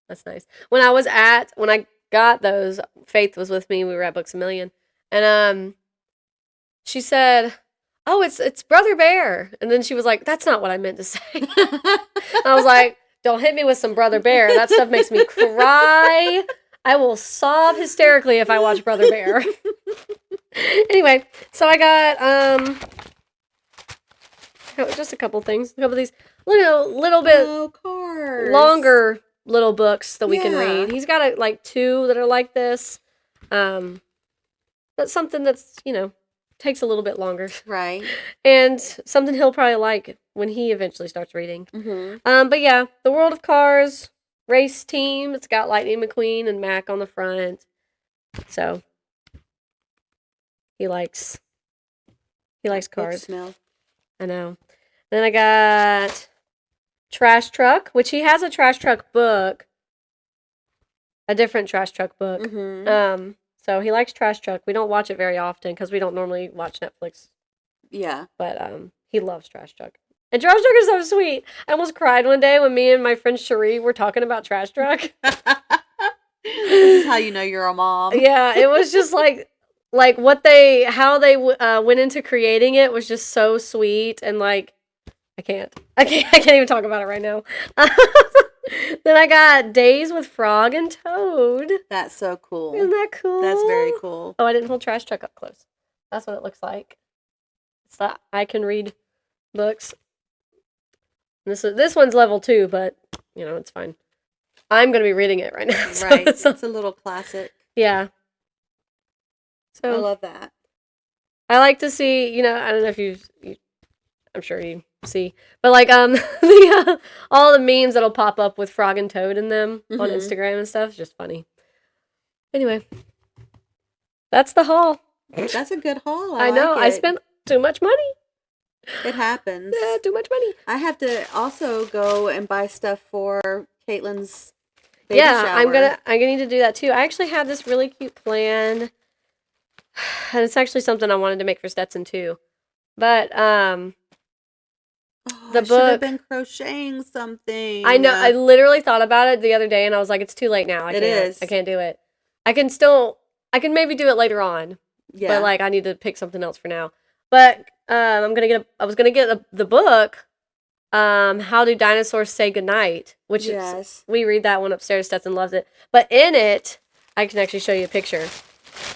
That's nice. When I got those, Faith was with me. We were at Books A Million. And she said, "Oh, it's Brother Bear." And then she was like, "That's not what I meant to say." I was like, "Don't hit me with some Brother Bear. That stuff makes me cry. I will sob hysterically if I watch Brother Bear." Anyway, so I got just a couple things. A couple of these little bit Cars. longer little books that we can Yeah. read. He's got like 2 that are like this. But something that's, takes a little bit longer. Right. And something he'll probably like when he eventually starts reading. Mm-hmm. But yeah, The World of Cars, race team. It's got Lightning McQueen and Mac on the front. So he likes Book cars. smell. I know. Then I got Trash Truck, which he has a Trash Truck book. A different Trash Truck book. Mm-hmm. So he likes Trash Truck. We don't watch it very often because we don't normally watch Netflix. Yeah. But he loves Trash Truck. And Trash Truck is so sweet. I almost cried one day when me and my friend Cherie were talking about Trash Truck. This is how you know you're a mom. Yeah, it was just like how they went into creating it was just so sweet, and like I can't even talk about it right now. Then I got Days with Frog and Toad. That's so cool. Isn't that cool? That's very cool. Oh, I didn't hold Trash Truck up close. That's what it looks like. It's that I can read books. This one's level 2, but it's fine. I'm gonna be reading it right now. Right. It's a little classic. Yeah. So I love that. I like to see, I don't know if you I'm sure you see, but like all the memes that'll pop up with Frog and Toad in them on Instagram and stuff. It's just funny. Anyway, that's the haul. That's a good haul. I know. I spent too much money. It happens. Yeah, too much money. I have to also go and buy stuff for Caitlin's baby shower. I'm gonna need to do that too. I actually have this really cute plan, and it's actually something I wanted to make for Stetson too. But the book should have been crocheting something. I know. I literally thought about it the other day, and I was like, "It's too late now. I can't do it. I can maybe do it later on. Yeah. But like, I need to pick something else for now. But I was gonna get the book. How Do Dinosaurs Say Goodnight? Which is, we read that one upstairs. Stetson loves it. But in it, I can actually show you a picture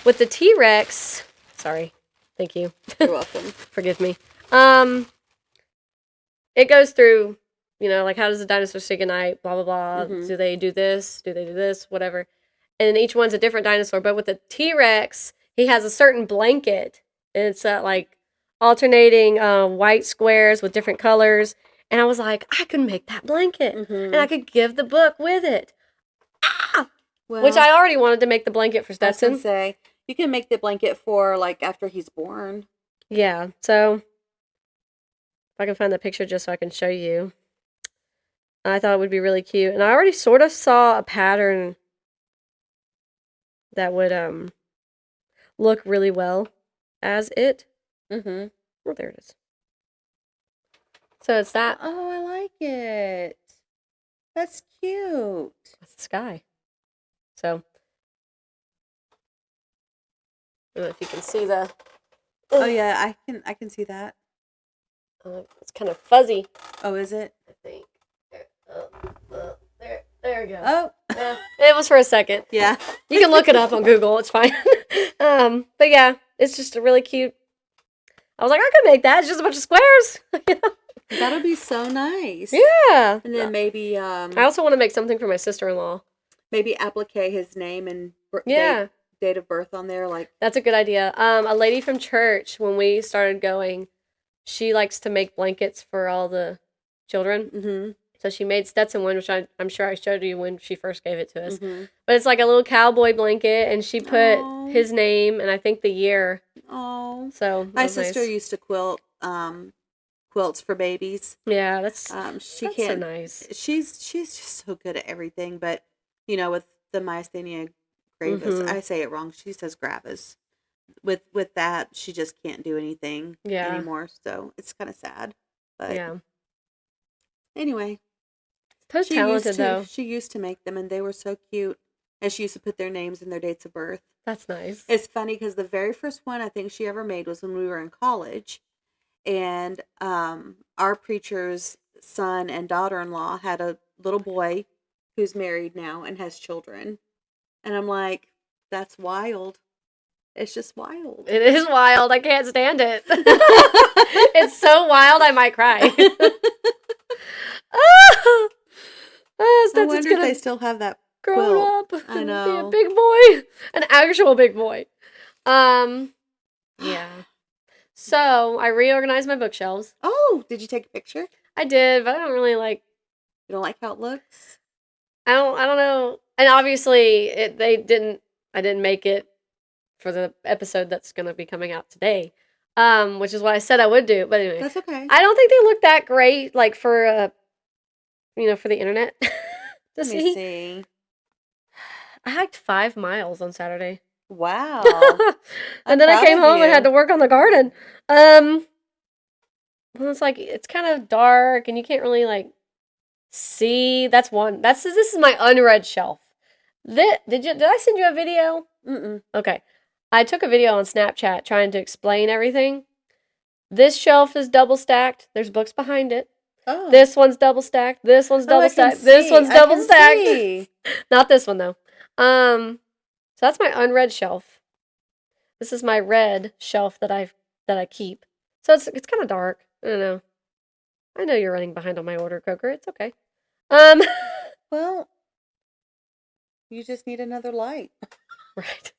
with the T-Rex. Sorry, thank you. You're welcome. Forgive me. It goes through, like how does the dinosaur say goodnight? Blah blah blah. Mm-hmm. Do they do this? Do they do this? Whatever. And each one's a different dinosaur. But with the T-Rex, he has a certain blanket. And it's like alternating white squares with different colors. And I was like, I could make that blanket. Mm-hmm. And I could give the book with it. Ah! Well, which I already wanted to make the blanket for Stetson. I was gonna say, you can make the blanket for, like, after he's born. Yeah, so if I can find the picture just so I can show you. I thought it would be really cute. And I already sort of saw a pattern that would look really well as it. Mm-hmm. Oh, there it is. So it's that. Oh, I like it. That's cute. That's the sky. So I don't know if you can see the. Oh yeah, I can see that. It's kind of fuzzy. Oh, is it? I think. There we go. Oh, it was for a second. Yeah, you can look it up on Google. It's fine. But yeah, it's just a really cute. I was like, I could make that. It's just a bunch of squares. That'll be so nice. Yeah. And then maybe I also want to make something for my sister-in-law. Maybe applique his name and date of birth on there. Like, that's a good idea. A lady from church, when we started going, she likes to make blankets for all the children. Mm-hmm. So she made Stetson one, which I'm sure I showed you when she first gave it to us. Mm-hmm. But it's like a little cowboy blanket, and she put Aw. his name and I think the year. Oh, So my was sister nice. used to quilt quilts for babies. Yeah, that's She that's can't. so nice. She's just so good at everything, but with the myasthenia gravis, I say it wrong. She says gravis. With that, she just can't do anything anymore. So it's kind of sad. But yeah. Anyway, Post talented though. She used to make them, and they were so cute. And she used to put their names and their dates of birth. That's nice. It's funny because the very first one I think she ever made was when we were in college, and our preacher's son and daughter-in-law had a little boy who's married now and has children. And I'm like, that's wild. It's just wild. It is wild. I can't stand it. It's so wild I might cry. I wonder if they still have that grow up. I know. Be a big boy. An actual big boy. Yeah. So I reorganized my bookshelves. Oh, did you take a picture? I did, but I don't really like. You don't like how it looks? I don't know. And obviously, I didn't make it for the episode that's going to be coming out today, which is what I said I would do. But anyway, that's okay. I don't think they look that great, like for for the internet. Let me see. I hiked 5 miles on Saturday. Wow. And then I came home and had to work on the garden. Well, it's like it's kind of dark and you can't really like see. This is my unread shelf. Did I send you a video? Mm-mm. Okay. I took a video on Snapchat trying to explain everything. This shelf is double stacked. There's books behind it. Oh. This one's double stacked. This one's double stacked. This one's double stacked. Not this one though. So that's my unread shelf. This is my read shelf that I keep. So it's kind of dark. I don't know. I know you're running behind on my order, Coker. It's okay. Well, you just need another light. Right.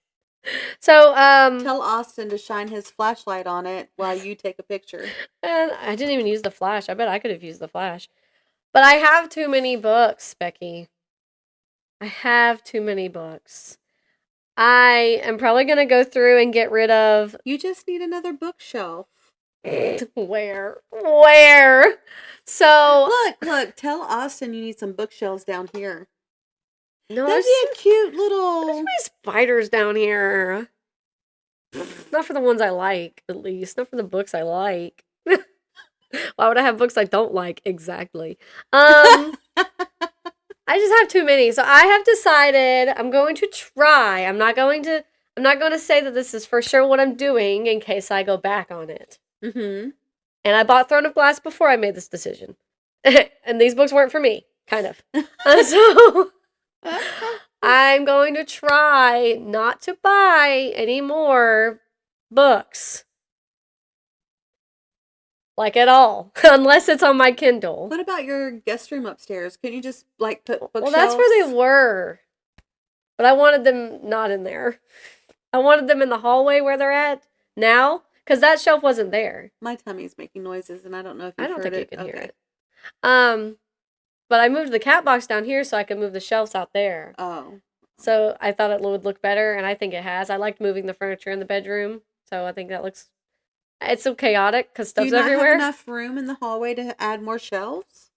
So, tell Austin to shine his flashlight on it while you take a picture. And I didn't even use the flash. I bet I could have used the flash. But I have too many books, Becky. I have too many books. I am probably going to go through and get rid of... You just need another bookshelf. Where? So... Look, tell Austin you need some bookshelves down here. No, that'd be a cute little... There's my spiders down here. Not for the ones I like, at least. Not for the books I like. Why would I have books I don't like? Exactly. I just have too many. So I have decided I'm going to try. I'm not going to say that this is for sure what I'm doing in case I go back on it. Mm-hmm. And I bought Throne of Glass before I made this decision. And these books weren't for me, kind of. So... I'm going to try not to buy any more books. Like at all. Unless it's on my Kindle. What about your guest room upstairs? Can you just like put bookshelves? Well, that's where they were. But I wanted them not in there. I wanted them in the hallway where they're at now. Because that shelf wasn't there. My tummy's making noises and I don't know if you've heard it. I don't think you can hear it. But I moved the cat box down here so I could move the shelves out there. Oh. So I thought it would look better, and I think it has. I liked moving the furniture in the bedroom, so I think that looks... It's so chaotic because stuff's everywhere. Do you not have enough room in the hallway to add more shelves?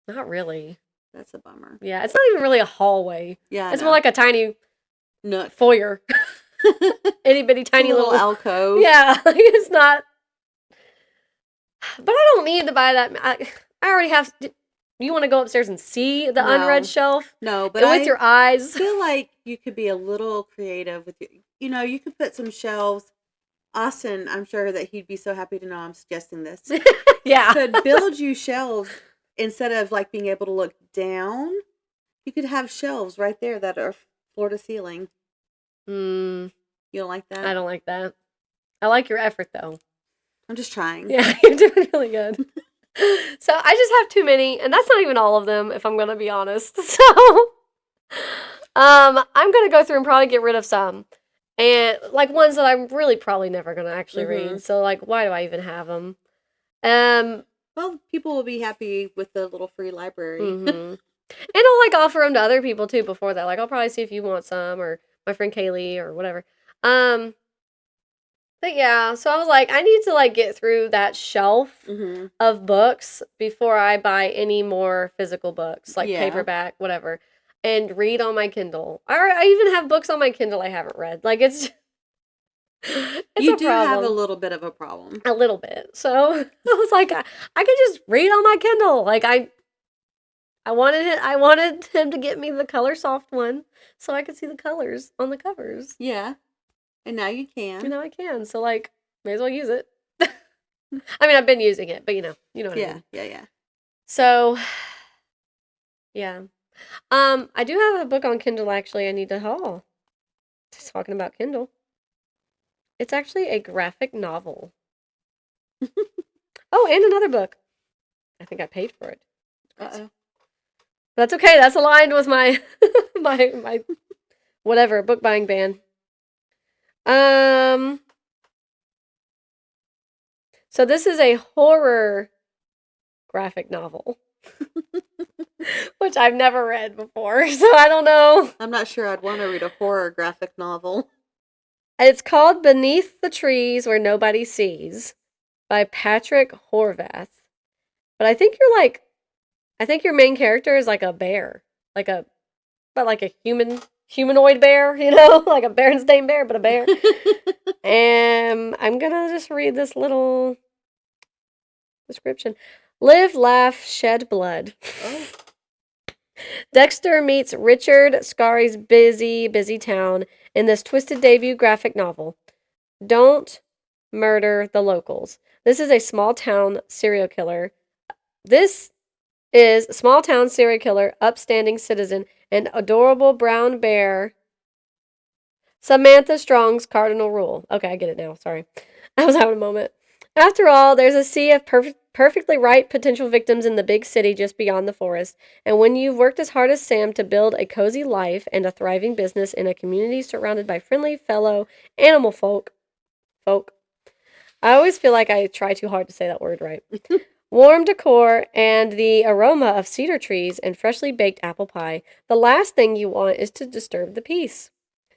Not really. That's a bummer. Yeah, it's not even really a hallway. Yeah, it's more like a tiny nook. Foyer. Itty bitty tiny little alcove. Yeah, it's not... But I don't need to buy that. I already have... You want to go upstairs and see the unread shelf? No, but with your eyes. I feel like you could be a little creative with your... you could put some shelves. Austin, I'm sure that he'd be so happy to know I'm suggesting this. Yeah. Could build you shelves instead of like being able to look down. You could have shelves right there that are floor to ceiling. You don't like that? I don't like that. I like your effort though. I'm just trying. Yeah, you're doing really good. So I just have too many, and that's not even all of them, if I'm going to be honest. So, I'm going to go through and probably get rid of some, and like ones that I'm really probably never going to actually read. So like, why do I even have them? Well, people will be happy with the little free library. Mm-hmm. And I'll like offer them to other people too before that. Like I'll probably see if you want some or my friend Kaylee or whatever. Um, but yeah, so I was like, I need to like get through that shelf Mm-hmm. of books before I buy any more physical books, like Yeah. paperback, whatever, and read on my Kindle. I even have books on my Kindle I haven't read. Like it's You a do have a problem. little bit of a problem. A little bit. So I was like, I could just read on my Kindle. Like I wanted him to get me the color soft one so I could see the colors on the covers. Yeah. And now you can. You know I can. So like, may as well use it. I mean, I've been using it, but you know what I mean. Yeah. So, yeah. I do have a book on Kindle actually I need to haul. Just talking about Kindle. It's actually a graphic novel. Oh, and another book. I think I paid for it. Uh-oh. That's okay. That's aligned with my my whatever book buying ban. So this is a horror graphic novel, which I've never read before, so I don't know. I'm not sure I'd want to read a horror graphic novel. It's called Beneath the Trees Where Nobody Sees by Patrick Horvath. But I think your main character is like a bear, like a humanoid bear, you know, like a Berenstain bear, but a bear. And I'm gonna just read this little description. Live, laugh, shed blood. Oh. Dexter meets Richard Scarry's busy town in this twisted debut graphic novel. Don't murder the locals. This is a small town serial killer. This is small town serial killer, upstanding citizen, and adorable brown bear. Samantha Strong's cardinal rule. Okay, I get it now. Sorry. I was having a moment. After all, there's a sea of perfectly right potential victims in the big city just beyond the forest. And when you've worked as hard as Sam to build a cozy life and a thriving business in a community surrounded by friendly fellow animal folk. I always feel like I try too hard to say that word right. Warm decor and the aroma of cedar trees and freshly baked apple pie. The last thing you want is to disturb the peace.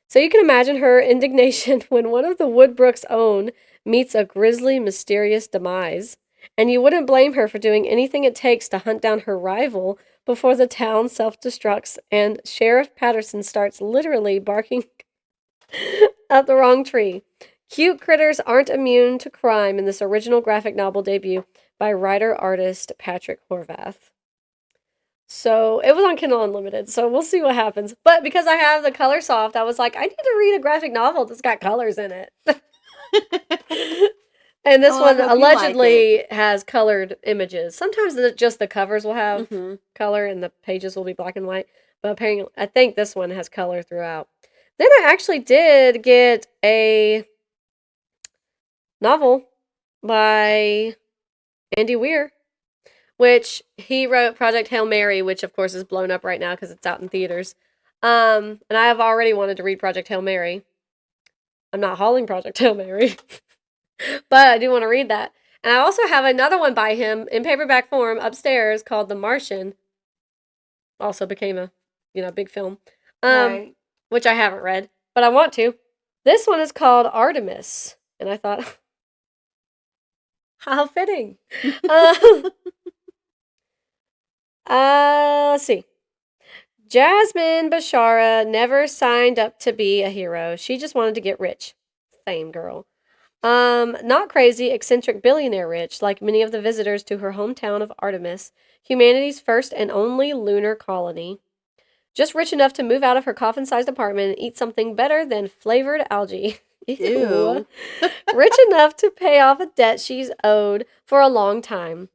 So you can imagine her indignation when one of the Woodbrooks' own meets a grisly, mysterious demise. And you wouldn't blame her for doing anything it takes to hunt down her rival before the town self-destructs and Sheriff Patterson starts literally barking up the wrong tree. Cute critters aren't immune to crime in this original graphic novel debut by writer-artist Patrick Horvath. So it was on Kindle Unlimited, so we'll see what happens. But because I have the color soft, I was like, I need to read a graphic novel that's got colors in it. And this one allegedly has colored images. Sometimes just the covers will have color and the pages will be black and white. But apparently, I think this one has color throughout. Then I actually did get a novel by Andy Weir, which he wrote Project Hail Mary, which of course is blown up right now because it's out in theaters. And I have already wanted to read Project Hail Mary. I'm not hauling Project Hail Mary, but I do want to read that. And I also have another one by him in paperback form upstairs called The Martian. Also became a, big film, right. Which I haven't read, but I want to. This one is called Artemis, and I thought, how fitting. Let's see. Jasmine Bashara never signed up to be a hero. She just wanted to get rich. Same girl. Not crazy, eccentric billionaire rich, like many of the visitors to her hometown of Artemis, humanity's first and only lunar colony. Just rich enough to move out of her coffin-sized apartment and eat something better than flavored algae. Ew. Rich enough to pay off a debt she's owed for a long time.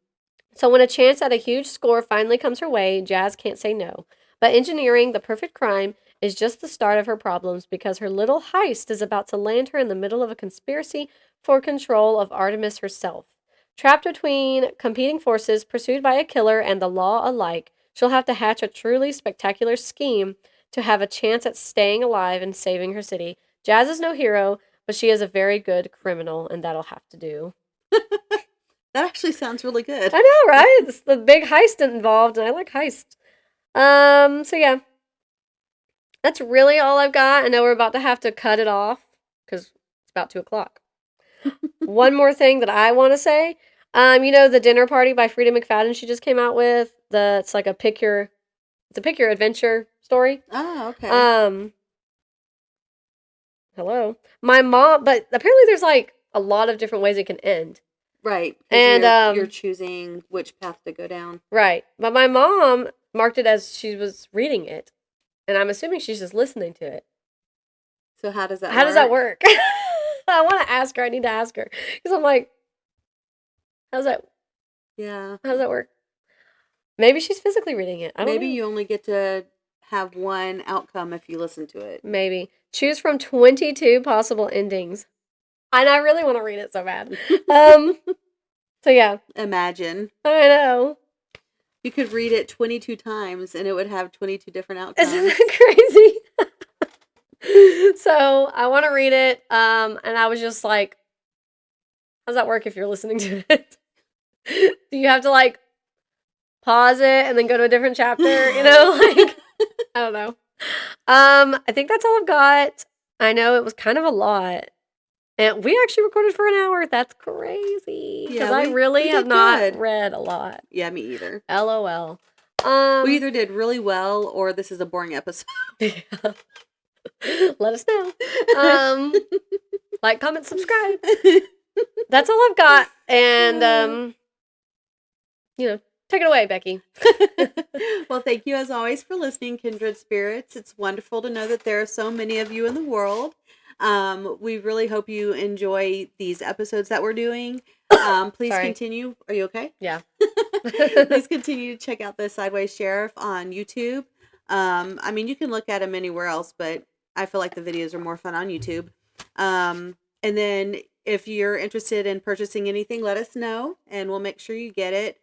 So when a chance at a huge score finally comes her way, Jazz can't say no. But engineering the perfect crime is just the start of her problems because her little heist is about to land her in the middle of a conspiracy for control of Artemis herself. Trapped between competing forces, pursued by a killer and the law alike, she'll have to hatch a truly spectacular scheme to have a chance at staying alive and saving her city. Jazz is no hero, but she is a very good criminal, and that'll have to do. That actually sounds really good. I know, right? It's the big heist involved, and I like heist. So yeah. That's really all I've got. I know we're about to have to cut it off because it's about 2 o'clock. One more thing that I want to say. The Dinner Party by Frida McFadden she just came out with. It's like a pick your adventure story. Oh, okay. Hello. My mom, but apparently there's like a lot of different ways it can end. Right. And you're choosing which path to go down. Right. But my mom marked it as she was reading it. And I'm assuming she's just listening to it. So how does that work? How does that work? I want to ask her. I need to ask her. Because I'm like, how's that? Yeah. How does that work? Maybe she's physically reading it. I don't know. Maybe you only get to have one outcome if you listen to it. Maybe. Choose from 22 possible endings. And I really want to read it so bad. So yeah. Imagine. I know. You could read it 22 times and it would have 22 different outcomes. Isn't that crazy? So I want to read it. And I was just like, how does that work if you're listening to it? Do you have to like pause it and then go to a different chapter? I don't know. I think that's all I've got. I know it was kind of a lot. And we actually recorded for an hour. That's crazy. Because I really have not read a lot. Yeah, me either. LOL. We either did really well or this is a boring episode. Yeah. Let us know. Like, comment, subscribe. That's all I've got. And, take it away, Becky. Well, thank you as always for listening, Kindred Spirits. It's wonderful to know that there are so many of you in the world. We really hope you enjoy these episodes that we're doing. Please continue. Are you okay? Yeah. Please continue to check out the Sideways Sheriff on YouTube. You can look at him anywhere else, but I feel like the videos are more fun on YouTube. And then if you're interested in purchasing anything, let us know and we'll make sure you get it.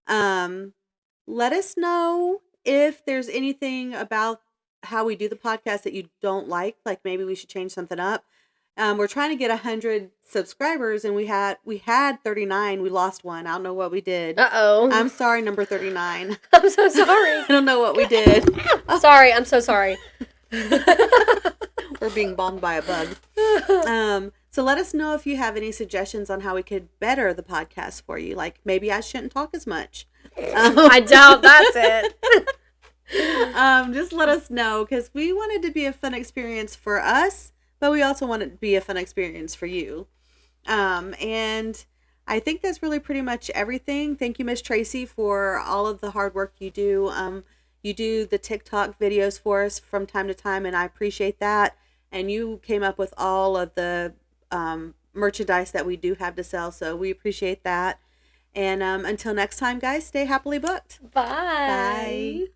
Let us know if there's anything about how we do the podcast that you don't like maybe we should change something up. We're trying to get 100 subscribers and we had 39. We lost one. I don't know what we did. Uh-oh. I'm sorry, number 39. I'm so sorry. I don't know what we did. Sorry, I'm so sorry. We're being bombed by a bug. So let us know if you have any suggestions on how we could better the podcast for you. Like maybe I shouldn't talk as much. I doubt that's it. Just let us know because we want it to be a fun experience for us, but we also want it to be a fun experience for you. And I think that's really pretty much everything. Thank you, Miss Tracy, for all of the hard work you do. You do the TikTok videos for us from time to time, and I appreciate that. And you came up with all of the merchandise that we do have to sell, so we appreciate that. And until next time, guys, stay happily booked. Bye. Bye.